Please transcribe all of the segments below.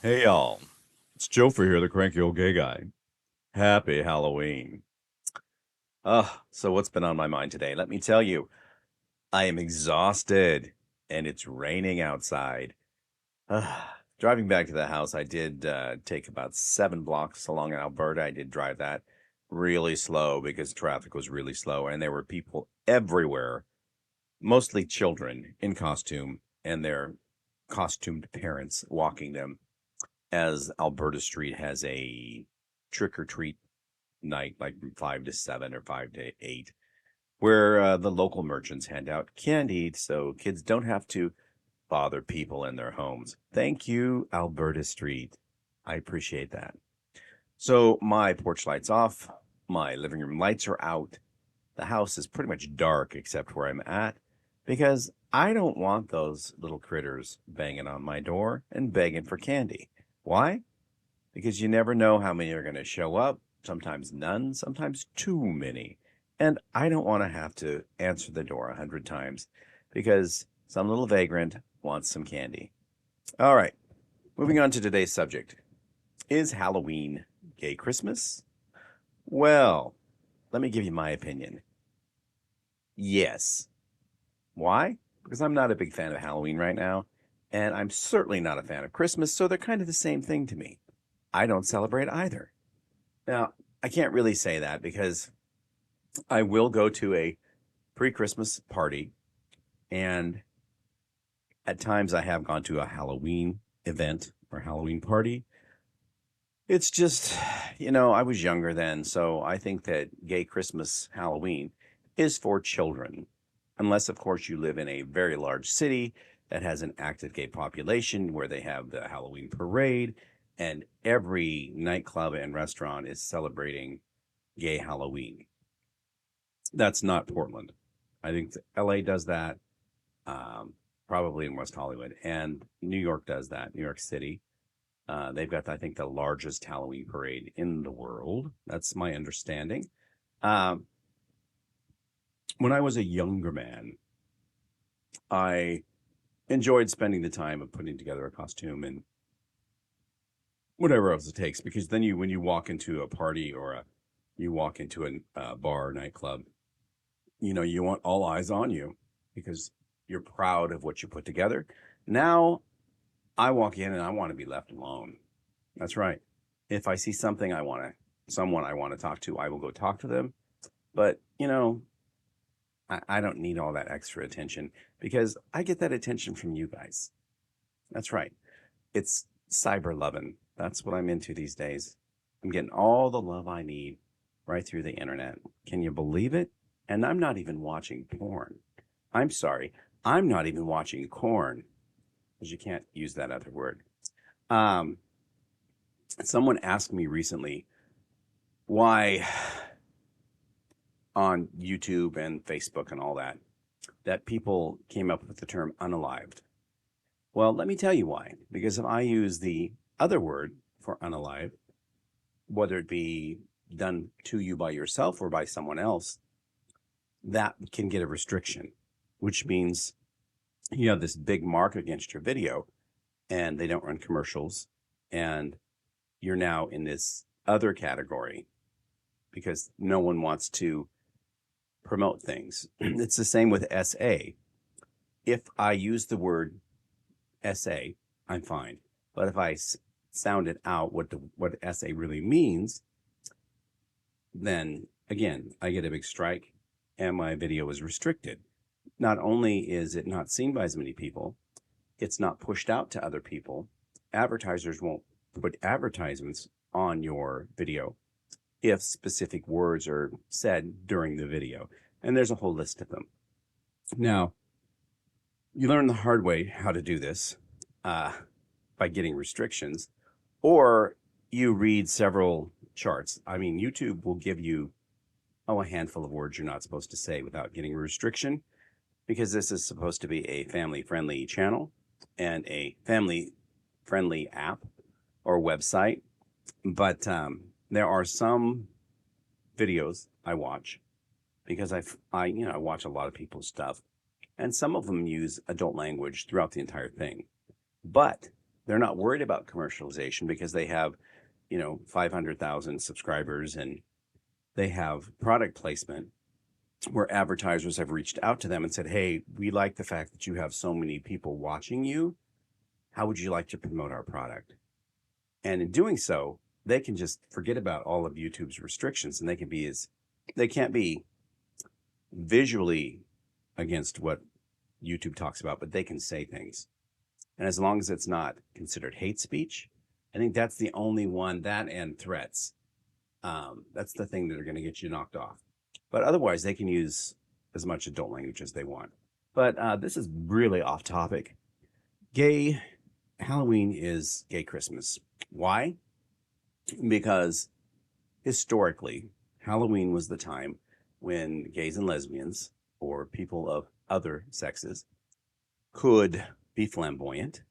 Hey y'all, it's Joefer here, the Cranky Old Gay Guy. Happy Halloween. So what's been on my mind today? Let me tell you, I am exhausted and it's raining outside. Driving back to the house, I did take about 7 blocks along in Alberta. I did drive that really slow because traffic was really slow and there were people everywhere, mostly children in costume and their costumed parents walking them, as Alberta Street has a trick or treat night, like from 5 to 7 or 5 to 8, where the local merchants hand out candy so kids don't have to bother people in their homes. Thank you, Alberta Street. I appreciate that. So my porch light's off, my living room lights are out. The house is pretty much dark except where I'm at because I don't want those little critters banging on my door and begging for candy. Why? Because you never know how many are going to show up, sometimes none, sometimes too many. And I don't want to have to answer the door 100 times because some little vagrant wants some candy. All right, moving on to today's subject. Is Halloween gay Christmas? Well, let me give you my opinion. Yes. Why? Because I'm not a big fan of Halloween right now, and I'm certainly not a fan of Christmas, so they're kind of the same thing to me. I don't celebrate either. Now, I can't really say that because I will go to a pre-Christmas party, and at times I have gone to a Halloween event or Halloween party. It's just, I was younger then, so I think that gay Christmas Halloween is for children. Unless, of course, you live in a very large city that has an active gay population where they have the Halloween parade and every nightclub and restaurant is celebrating gay Halloween. That's not Portland. I think LA does that, probably in West Hollywood, and New York does that. New York City, they've got, I think, the largest Halloween parade in the world. That's my understanding. Um, when I was a younger man, I enjoyed spending the time of putting together a costume and whatever else it takes, because then when you walk into a party or you walk into a bar or nightclub, you want all eyes on you because you're proud of what you put together. Now I walk in and I want to be left alone. That's right. If I see someone I want to talk to, I will go talk to them. But, I don't need all that extra attention because I get that attention from you guys. That's right. It's cyber loving. That's what I'm into these days. I'm getting all the love I need right through the internet. Can you believe it? And I'm not even watching porn. I'm sorry. I'm not even watching corn, because you can't use that other word. Um, Someone asked me recently why on YouTube and Facebook and all that people came up with the term unalived. Well, let me tell you why. Because if I use the other word for unalive, whether it be done to you by yourself or by someone else, that can get a restriction, which means you have this big mark against your video and they don't run commercials, and you're now in this other category because no one wants to promote things. It's the same with SA. If I use the word SA, I'm fine. But if I sound it out, what SA really means, then again, I get a big strike and my video is restricted. Not only is it not seen by as many people, it's not pushed out to other people. Advertisers won't put advertisements on your video if specific words are said during the video. And there's a whole list of them. Now, you learn the hard way how to do this by getting restrictions, or you read several charts. I mean, YouTube will give you, a handful of words you're not supposed to say without getting a restriction, because this is supposed to be a family-friendly channel and a family-friendly app or website. But there are some videos I watch because I watch a lot of people's stuff, and some of them use adult language throughout the entire thing. But They're not worried about commercialization because they have, 500,000 subscribers, and they have product placement where advertisers have reached out to them and said, "Hey, we like the fact that you have so many people watching you. How would you like to promote our product?" And in doing so, they can just forget about all of YouTube's restrictions, and they can't be visually against what YouTube talks about, but they can say things. And as long as it's not considered hate speech, I think that's the only one, that and threats. That's the thing that are going to get you knocked off. But otherwise, they can use as much adult language as they want. But this is really off topic. Gay Halloween is gay Christmas. Why? Because historically, Halloween was the time when gays and lesbians, or people of other sexes, could be flamboyant,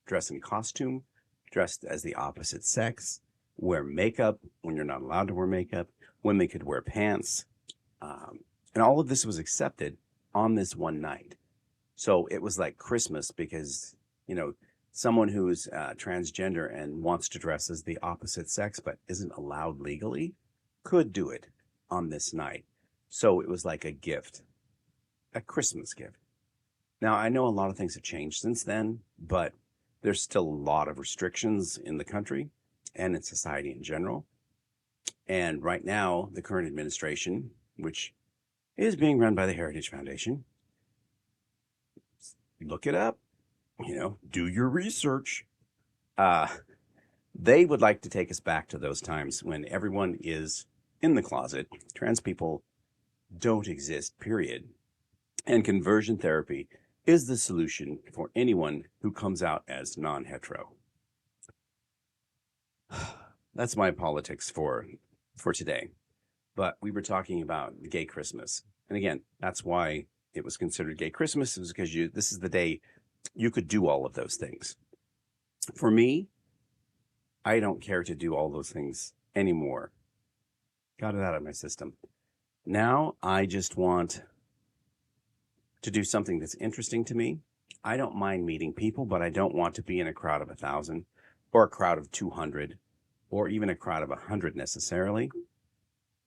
dress in costume, dressed as the opposite sex, wear makeup when you're not allowed to wear makeup. Women could wear pants. And all of this was accepted on this one night. So it was like Christmas because, someone who's transgender and wants to dress as the opposite sex but isn't allowed legally could do it on this night. So it was like a gift, a Christmas gift. Now, I know a lot of things have changed since then, but there's still a lot of restrictions in the country and in society in general. And right now, the current administration, which is being run by the Heritage Foundation, look it up, do your research. They would like to take us back to those times when everyone is in the closet. Trans people don't exist, period. And conversion therapy is the solution for anyone who comes out as non-hetero. That's my politics for today. But we were talking about gay Christmas. And again, that's why it was considered gay Christmas, is because this is the day you could do all of those things. For me, I don't care to do all those things anymore. Got it out of my system. Now I just want to do something that's interesting to me. I don't mind meeting people, but I don't want to be in a crowd of 1,000 or a crowd of 200 or even a crowd of 100 necessarily.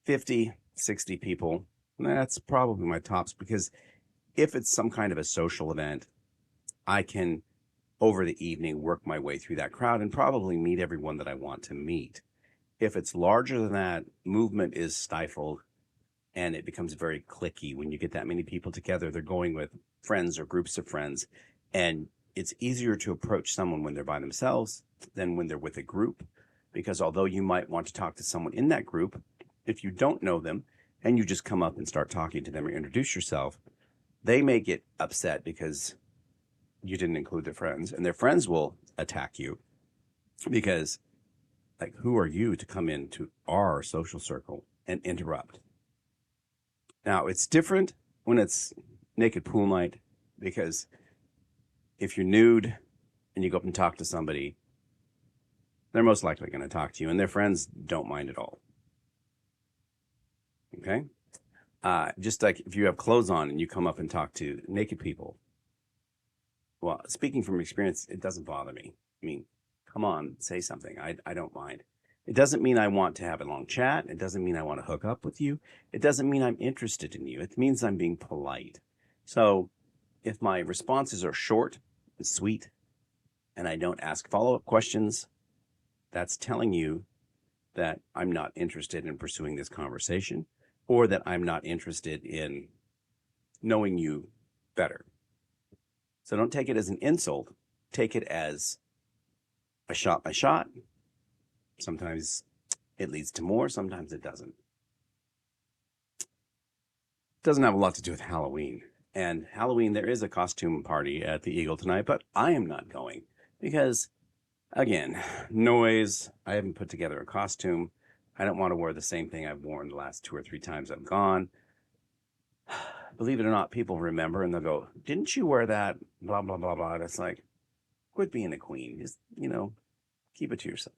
50, 60 people, that's probably my tops, because if it's some kind of a social event, I can, over the evening, work my way through that crowd and probably meet everyone that I want to meet. If it's larger than that, movement is stifled and it becomes very cliquey. When you get that many people together, they're going with friends or groups of friends, and it's easier to approach someone when they're by themselves than when they're with a group, because although you might want to talk to someone in that group, if you don't know them and you just come up and start talking to them or introduce yourself, they may get upset because you didn't include their friends, and their friends will attack you because, like, who are you to come into our social circle and interrupt? Now, it's different when it's naked pool night, because if you're nude and you go up and talk to somebody, they're most likely going to talk to you, and their friends don't mind at all. Okay? Just like if you have clothes on and you come up and talk to naked people. Well, speaking from experience, it doesn't bother me. I mean, come on, say something. I don't mind. It doesn't mean I want to have a long chat. It doesn't mean I want to hook up with you. It doesn't mean I'm interested in you. It means I'm being polite. So if my responses are short and sweet and I don't ask follow-up questions, that's telling you that I'm not interested in pursuing this conversation, or that I'm not interested in knowing you better. So don't take it as an insult. Take it as a shot by shot. Sometimes it leads to more, sometimes it doesn't. It doesn't have a lot to do with Halloween. And Halloween, there is a costume party at the Eagle tonight, but I am not going because, again, noise. I haven't put together a costume. I don't want to wear the same thing I've worn the last 2 or 3 times I've gone. Believe it or not, people remember and they'll go, "Didn't you wear that?" Blah, blah, blah, blah. And it's like, quit being a queen. Just, keep it to yourself.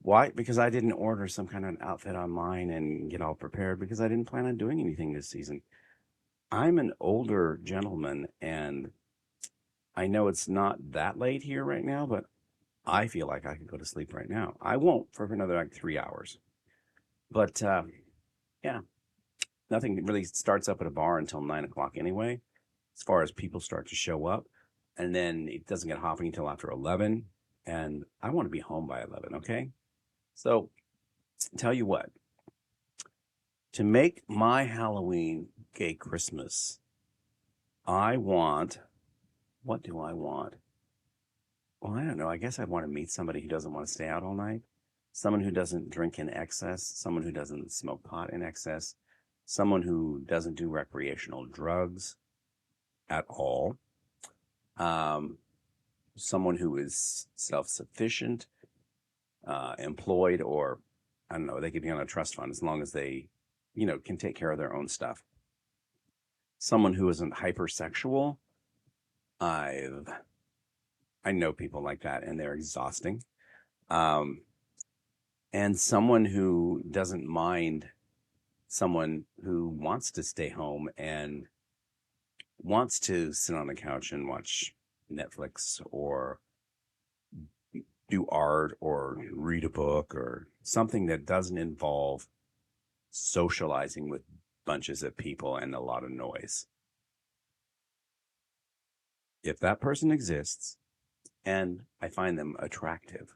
Why? Because I didn't order some kind of an outfit online and get all prepared, because I didn't plan on doing anything this season. I'm an older gentleman, and I know it's not that late here right now, but I feel like I could go to sleep right now. I won't for another like 3 hours. But yeah, nothing really starts up at a bar until 9 o'clock anyway, as far as people start to show up. And then it doesn't get hopping until after 11. And I want to be home by 11. Okay. So tell you what, to make my Halloween gay Christmas, I want, what do I want? Well, I don't know. I guess I'd want to meet somebody who doesn't want to stay out all night, someone who doesn't drink in excess, someone who doesn't smoke pot in excess, someone who doesn't do recreational drugs at all, um, someone who is self-sufficient, employed, or I don't know, they could be on a trust fund as long as they, can take care of their own stuff. Someone who isn't hypersexual. I've I know people like that, and they're exhausting. Um, and someone who doesn't mind someone who wants to stay home and wants to sit on the couch and watch Netflix or do art or read a book or something that doesn't involve socializing with bunches of people and a lot of noise. If that person exists and I find them attractive,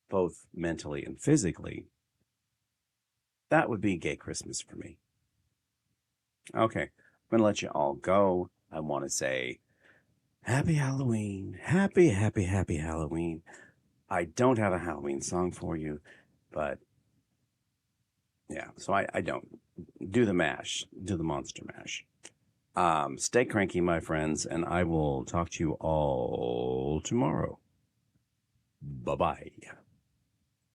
both mentally and physically, that would be gay Christmas for me. Okay, I'm going to let you all go. I want to say happy Halloween. Happy, happy, happy Halloween. I don't have a Halloween song for you, but yeah, so I don't. Do the mash, do the monster mash. Stay cranky, my friends, and I will talk to you all tomorrow. Bye bye.